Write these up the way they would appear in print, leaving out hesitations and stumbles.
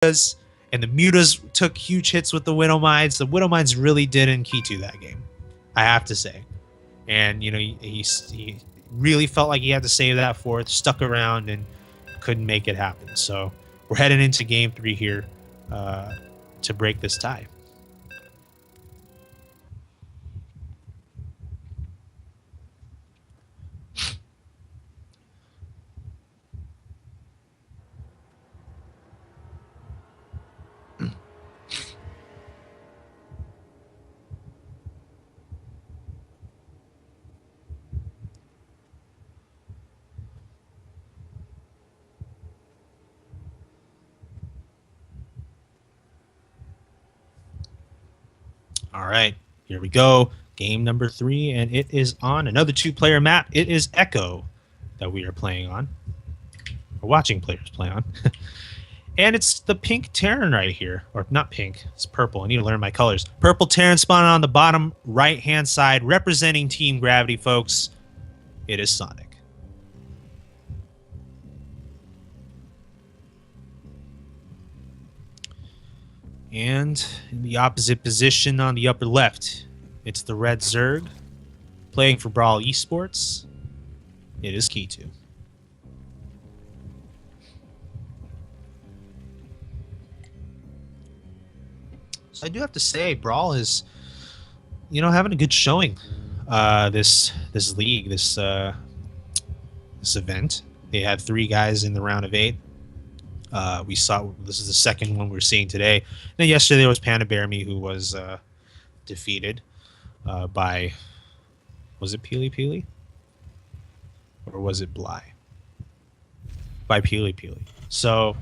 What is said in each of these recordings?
mutas, and the mutas took huge hits with the Widow Mines. The Widow Mines really did in KiToO that game, I have to say. And, you know, he really felt like he had to save that fourth, stuck around, and couldn't make it happen. So we're heading into game 3 here to break this tie. All right, here we go. Game number 3, and it is on another 2-player map. It is Echo that we are playing on, or watching players play on. And it's the pink Terran right here. Or not pink, it's purple. I need to learn my colors. Purple Terran spawning on the bottom right-hand side, representing Team Gravity, folks. It is Sonic. And in the opposite position on the upper left, it's the red Zerg playing for Brawl Esports. It is KiToO. So I do have to say, Brawl is, you know, having a good showing. This league, this event. They had 3 guys in the round of 8. We saw this is the second one we're seeing today. And then yesterday there was Panda Bear Me, who was defeated by, was it Peely Peely? Or was it Bly? By Peely Peely. So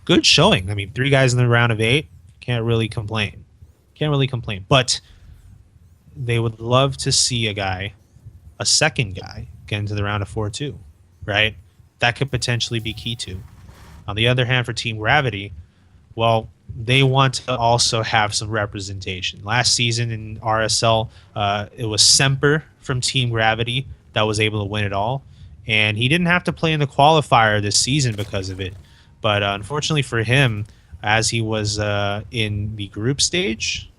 good showing. I mean, 3 guys in the round of 8. Can't really complain. Can't really complain. But they would love to see a second guy, get into the round of 4 too, right? That could potentially be KiToO. On the other hand, for Team Gravity, well, they want to also have some representation. Last season in RSL, it was Semper from Team Gravity that was able to win it all. And he didn't have to play in the qualifier this season because of it. But unfortunately for him, as he was in the group stage,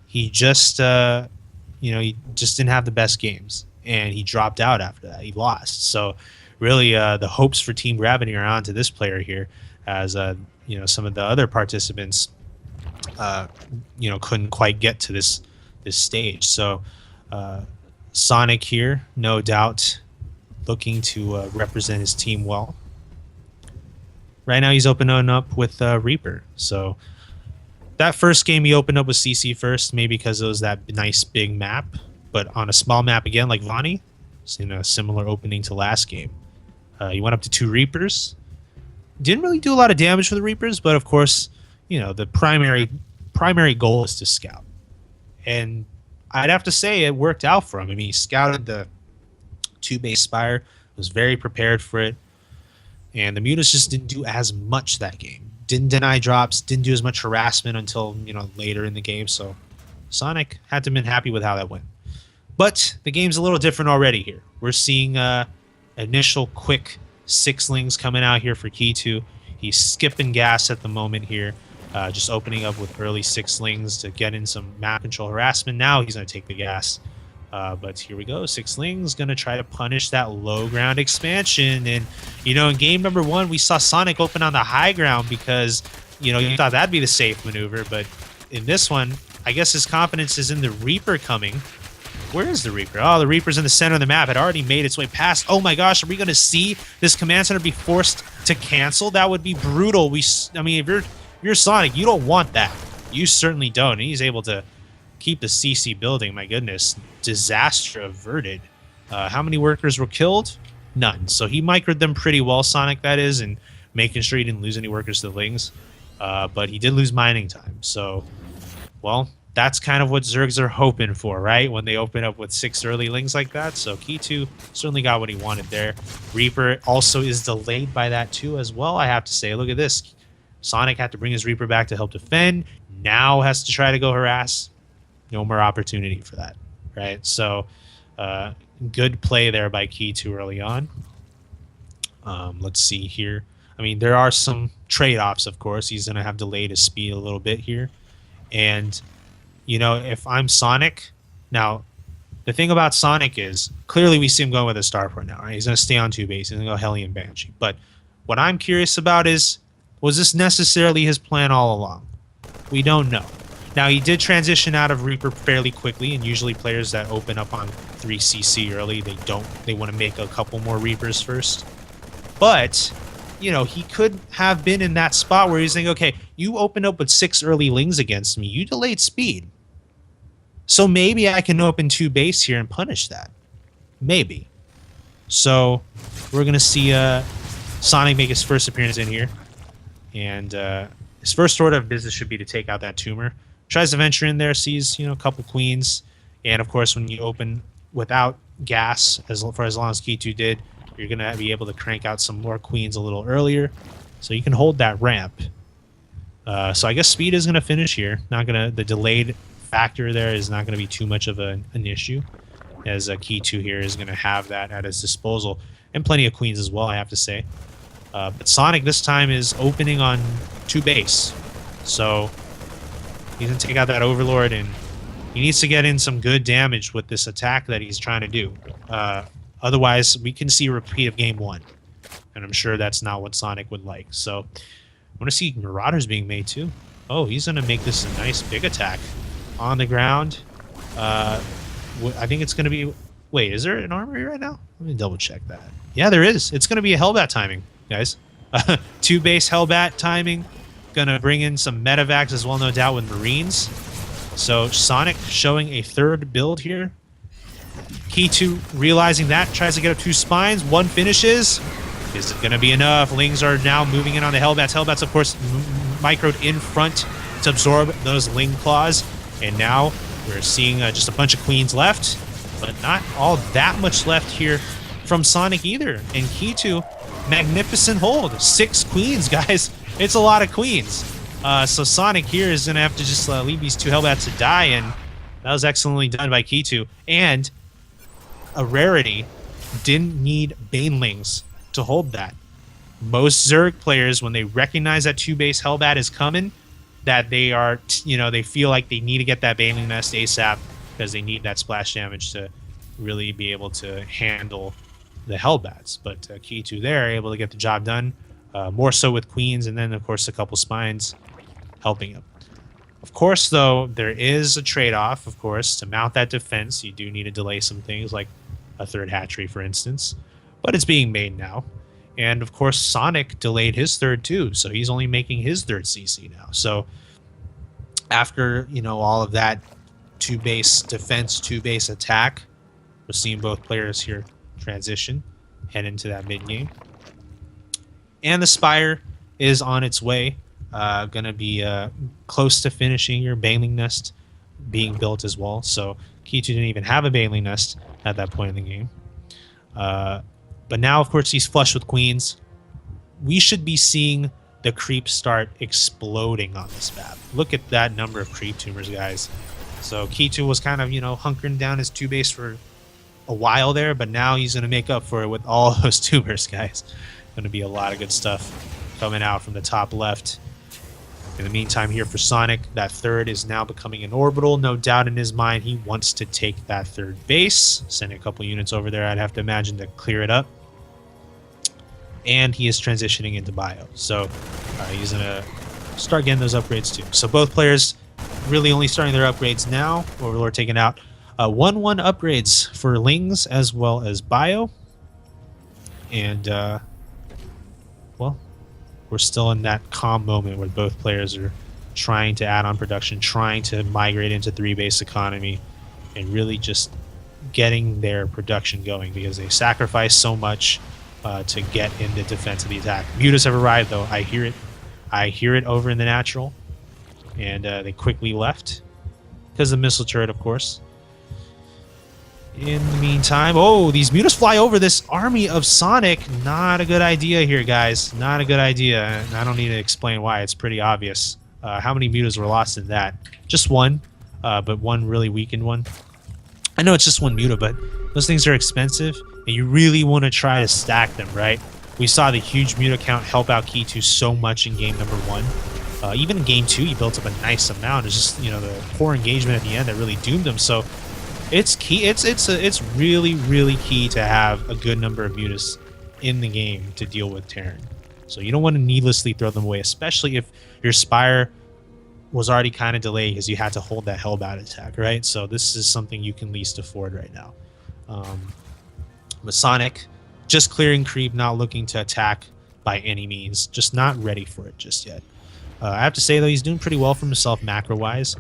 he just, he just didn't have the best games. And he dropped out after that. He lost. So really, the hopes for Team Gravity are on to this player here, as some of the other participants, couldn't quite get to this stage. So Sonic here, no doubt, looking to represent his team well. Right now, he's opening up with Reaper. So that first game he opened up with CC first, maybe because it was that nice big map. But on a small map again, like Vonnie, in a similar opening to last game. He went up to 2 Reapers. Didn't really do a lot of damage for the Reapers, but of course, the primary goal is to scout. And I'd have to say it worked out for him. I mean, he scouted the 2-base Spire, was very prepared for it, and the Mutas just didn't do as much that game. Didn't deny drops, didn't do as much harassment until later in the game. So Sonic had to have been happy with how that went. But the game's a little different already here. We're seeing initial quick 6-lings coming out here for KiToO. He's skipping gas at the moment here, just opening up with early 6-lings to get in some map control harassment. Now he's going to take the gas. But here we go. 6-lings going to try to punish that low ground expansion. And, in game number 1, we saw Sonic open on the high ground because, you thought that'd be the safe maneuver. But in this one, I guess his confidence is in the Reaper coming. Where is the Reaper? Oh, the Reaper's in the center of the map. Had already made its way past. Oh my gosh, are we going to see this command center be forced to cancel? That would be brutal. I mean, if you're Sonic, you don't want that. You certainly don't. And he's able to keep the CC building. My goodness, disaster averted. How many workers were killed? None. So he microed them pretty well, Sonic, that is, and making sure he didn't lose any workers to the Lings. But he did lose mining time. So, well, that's kind of what Zergs are hoping for, right? When they open up with 6 early Lings like that. So KiToO certainly got what he wanted there. Reaper also is delayed by that too as well, I have to say. Look at this. Sonic had to bring his Reaper back to help defend. Now has to try to go harass. No more opportunity for that, right? So good play there by KiToO early on. Let's see here. I mean, there are some trade-offs, of course. He's going to have delayed his speed a little bit here. And, you know, if I'm Sonic, now, the thing about Sonic is, clearly we see him going with a starport now, right? He's going to stay on 2 base. He's going to go Hellion Banshee. But what I'm curious about is, was this necessarily his plan all along? We don't know. Now, he did transition out of Reaper fairly quickly, and usually players that open up on 3CC early, they want to make a couple more Reapers first. But, you know, he could have been in that spot where he's saying, okay, you opened up with 6 early Lings against me. You delayed speed. So maybe I can open 2 base here and punish that. Maybe. So we're going to see Sonic make his first appearance in here. And his first order of business should be to take out that tumor. Tries to venture in there, sees, you know, a couple queens. And, of course, when you open without gas, for as long as KiToO did, you're going to be able to crank out some more queens a little earlier. So you can hold that ramp. So I guess speed is going to finish here. The delayed factor there is not going to be too much of an issue, as KiToO here is going to have that at his disposal. And plenty of queens as well, I have to say. But Sonic this time is opening on 2 base. So he's going to take out that Overlord, and he needs to get in some good damage with this attack that he's trying to do. Otherwise, we can see a repeat of Game 1. And I'm sure that's not what Sonic would like. So I want to see Marauders being made too. Oh, he's going to make this a nice big attack. On the ground. I think it's going to be... Wait, is there an armory right now? Let me double check that. Yeah, there is. It's going to be a Hellbat timing, guys. 2 base Hellbat timing. Going to bring in some medevacs as well, no doubt, with Marines. So Sonic showing a 3rd build here. KiToO realizing that, tries to get up 2 spines. 1 finishes. Is it going to be enough? Lings are now moving in on the Hellbats. Hellbats, of course, microed in front to absorb those Ling Claws. And now we're seeing just a bunch of queens left, but not all that much left here from Sonic either. And KiToO, magnificent hold. 6 queens, guys. It's a lot of queens. So Sonic here is going to have to just leave these 2 Hellbats to die, and that was excellently done by KiToO. And a rarity, didn't need Banelings to hold that. Most Zerg players, when they recognize that 2 base Hellbat is coming, that they are, you know, they feel like they need to get that Baneling Nest ASAP because they need that splash damage to really be able to handle the Hellbats. But KiToO there, able to get the job done, more so with queens, and then, of course, a couple spines helping him. Of course, though, there is a trade-off, of course. To mount that defense, you do need to delay some things, like a 3rd hatchery, for instance. But it's being made now. And, of course, Sonic delayed his 3rd, too, so he's only making his 3rd CC now. So after, you know, all of that 2 base defense, 2 base attack, we're seeing both players here transition, head into that mid-game. And the Spire is on its way. Going to be close to finishing your Baneling Nest being built as well. So KiToO didn't even have a Baneling Nest at that point in the game. But now, of course, he's flush with queens. We should be seeing the creep start exploding on this map. Look at that number of creep tumors, guys. So KiToO was kind of, you know, hunkering down his 2 base for a while there, but now he's going to make up for it with all those tumors, guys. Going to be a lot of good stuff coming out from the top left. In the meantime, here for Sonic, that 3rd is now becoming an orbital. No doubt in his mind, he wants to take that 3rd base. Sending a couple units over there, I'd have to imagine, to clear it up. And he is transitioning into bio. So he's going to start getting those upgrades too. So both players really only starting their upgrades now. Overlord taking out 1-1 upgrades for Lings as well as bio. And, well, we're still in that calm moment where both players are trying to add on production, trying to migrate into 3-base economy, and really just getting their production going because they sacrifice so much to get in the defense of the attack. Mutas have arrived, though. I hear it. I hear it over in the natural. And they quickly left because of the missile turret, of course. In the meantime, oh, these Mutas fly over this army of Sonic. Not a good idea here, guys. Not a good idea. And I don't need to explain why. It's pretty obvious. How many Mutas were lost in that? Just one, but one really weakened one. I know it's just one Muta, but those things are expensive, and you really want to try to stack them, right? We saw the huge mute account help out KiToO so much in game number 1. Even in game 2, he built up a nice amount. It's just, you know, the poor engagement at the end that really doomed him. So it's key. It's really, really key to have a good number of mutas in the game to deal with Terran. So you don't want to needlessly throw them away, especially if your Spire was already kind of delayed because you had to hold that Hellbat attack, right? So this is something you can least afford right now. Masonic, just clearing creep, not looking to attack by any means. Just not ready for it just yet. I have to say, though, he's doing pretty well for himself macro-wise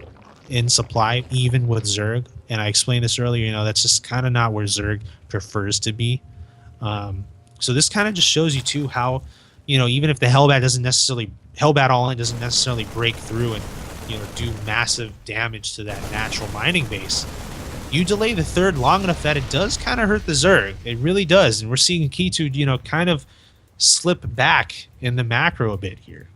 in supply, even with Zerg. And I explained this earlier, you know, that's just kind of not where Zerg prefers to be. So this kind of just shows you, too, how, you know, even if the Hellbat all-in doesn't necessarily break through and, you know, do massive damage to that natural mining base, you delay the third long enough that it does kind of hurt the Zerg. It really does. And we're seeing KiToO, you know, kind of slip back in the macro a bit here.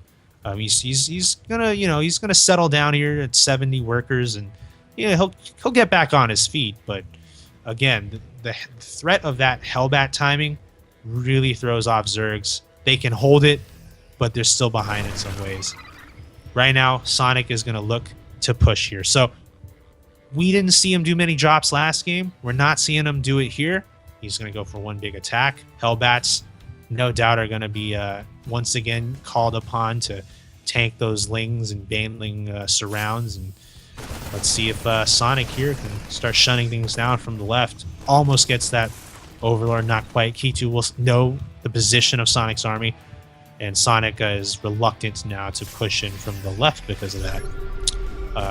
He's gonna, you know, he's gonna settle down here at 70 workers, and yeah, he'll get back on his feet. But again, the threat of that Hellbat timing really throws off Zergs. They can hold it, but they're still behind in some ways. Right now, Sonic is gonna look to push here. So we didn't see him do many drops last game. We're not seeing him do it here. He's gonna go for one big attack. Hellbats, no doubt, are gonna be once again called upon to tank those lings and baneling surrounds, and let's see if Sonic here can start shutting things down from the left. Almost gets that Overlord, not quite. KiToO will know the position of Sonic's army, and Sonic is reluctant now to push in from the left because of that.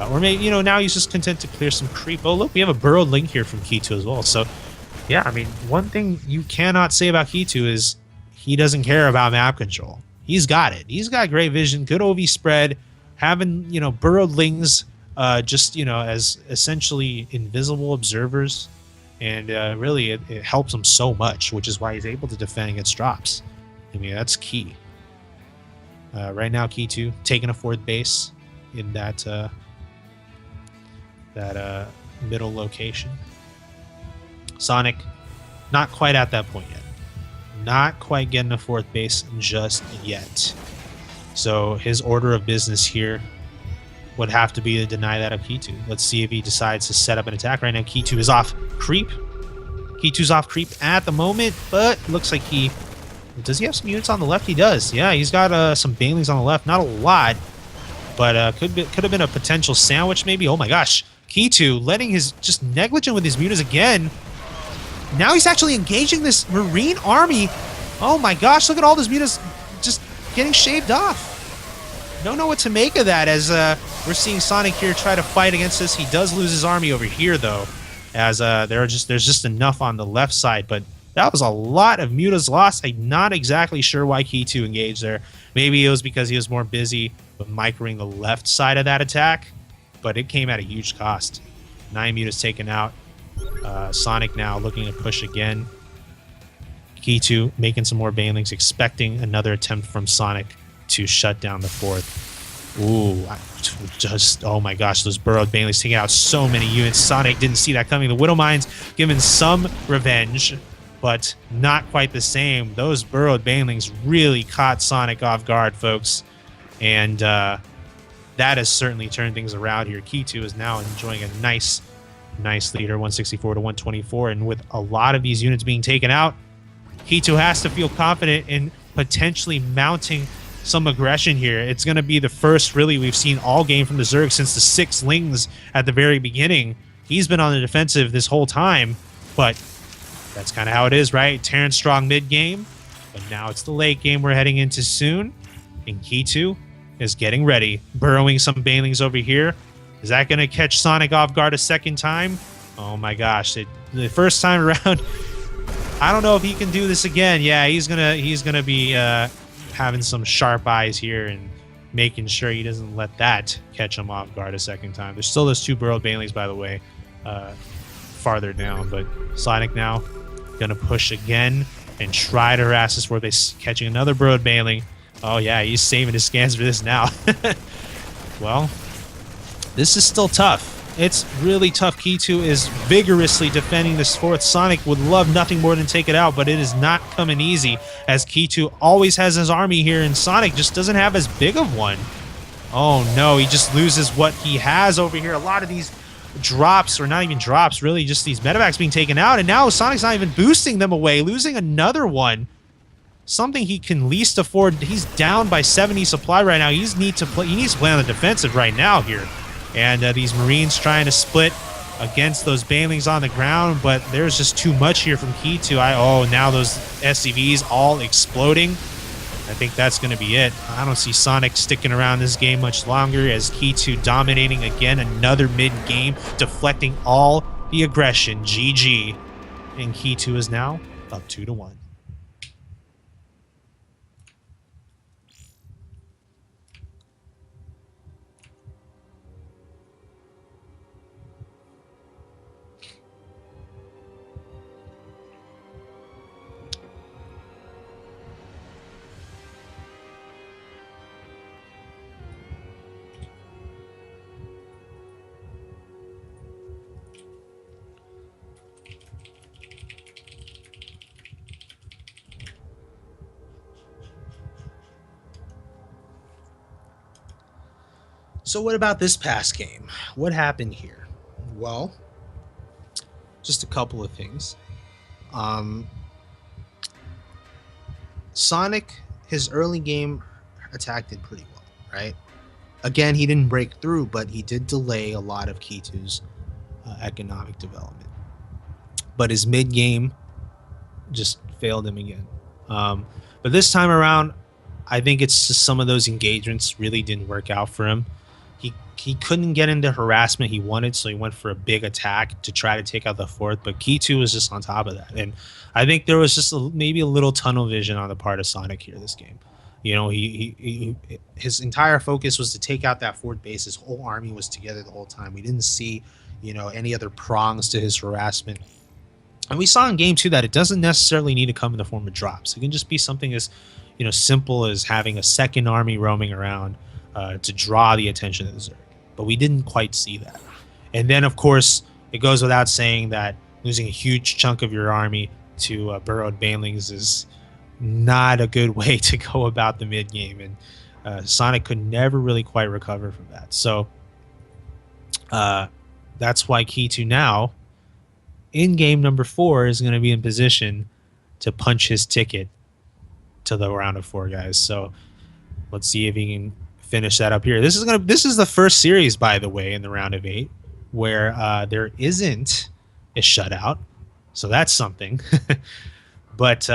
Or maybe, you know, now he's just content to clear some creep. Oh, look, we have a burrowed link here from KiToO as well. So, yeah, I mean, one thing you cannot say about KiToO is he doesn't care about map control. He's got it. He's got great vision, good OV spread, having, you know, burrowed lings just, you know, as essentially invisible observers. And really, it helps him so much, which is why he's able to defend against drops. I mean, that's key. Right now, KiToO taking a 4th base in that middle location. Sonic, not quite at that point yet. Not quite getting a 4th base just yet. So his order of business here would have to be to deny that of KiToO. Let's see if he decides to set up an attack. Right now, KiToO is off creep. KiToO's off creep at the moment, but looks like he... Does he have some units on the left? He does. Yeah, he's got some banelings on the left. Not a lot, but could have been a potential sandwich maybe. Oh my gosh. KiToO letting his... Just negligent with his mutas again. Now he's actually engaging this Marine army. Oh my gosh, look at all those mutas just getting shaved off. Don't know what to make of that, as we're seeing Sonic here try to fight against this. He does lose his army over here, though, as there's just enough on the left side. But that was a lot of mutas lost. I'm not exactly sure why KiToO engaged there. Maybe it was because he was more busy with microing the left side of that attack, but it came at a huge cost. 9 mutas taken out. Sonic now looking to push again. KiToO making some more banelings, expecting another attempt from Sonic to shut down the 4th. Ooh, oh my gosh, those burrowed banelings taking out so many units. Sonic didn't see that coming. The Widowmine's given some revenge, but not quite the same. Those burrowed banelings really caught Sonic off guard, folks. And that has certainly turned things around here. KiToO is now enjoying a nice leader, 164 to 124. And with a lot of these units being taken out, KiToO has to feel confident in potentially mounting some aggression here. It's going to be the first, really, we've seen all game from the Zerg since the 6 lings at the very beginning. He's been on the defensive this whole time, but that's kind of how it is, right? Terran strong mid-game, but now it's the late game we're heading into soon, and KiToO is getting ready, burrowing some banelings over here. Is that going to catch Sonic off guard a second time? Oh my gosh, the first time around, I don't know if he can do this again. Yeah, he's gonna be having some sharp eyes here and making sure he doesn't let that catch him off guard a second time. There's still those 2 burrowed banelings, by the way, farther down, but Sonic now gonna push again and try to harass this 4th base, catching another burrowed baneling. Oh yeah, he's saving his scans for this now. Well, this is still tough. It's really tough. KiToO is vigorously defending this fourth. Sonic would love nothing more than take it out, but it is not coming easy, as KiToO always has his army here, and Sonic just doesn't have as big of one. Oh no, he just loses what he has over here. A lot of these drops, or not even drops, really just these medevacs being taken out, and now Sonic's not even boosting them away, losing another one. Something he can least afford. He's down by 70 supply right now. He needs to play on the defensive right now here. And these Marines trying to split against those banelings on the ground, but there's just too much here from KiToO. Oh, now those SCVs all exploding. I think that's going to be it. I don't see Sonic sticking around this game much longer, as KiToO dominating again, another mid-game, deflecting all the aggression. GG. And KiToO is now up 2-1. So what about this past game? What happened here? Well, just a couple of things. Sonic, his early game attack did pretty well, right? Again, he didn't break through, but he did delay a lot of KiToO's economic development. But his mid game just failed him again. But this time around, I think it's just some of those engagements really didn't work out for him. He couldn't get into harassment he wanted, so he went for a big attack to try to take out the fourth, but KiToO was just on top of that. And I think there was just maybe a little tunnel vision on the part of Sonic here this game. You know, his entire focus was to take out that fourth base. His whole army was together the whole time. We didn't see, you know, any other prongs to his harassment. And we saw in game 2 that it doesn't necessarily need to come in the form of drops. It can just be something as, you know, simple as having a second army roaming around to draw the attention of the Zerg. But we didn't quite see that. And then, of course, it goes without saying that losing a huge chunk of your army to burrowed banelings is not a good way to go about the mid game, and Sonic could never really quite recover from that. So that's why KiToO now, in game number 4, is going to be in position to punch his ticket to the round of 4, guys. So let's see if he can finish that up here. This is the first series, by the way, in the round of 8 where there isn't a shutout, so that's something. But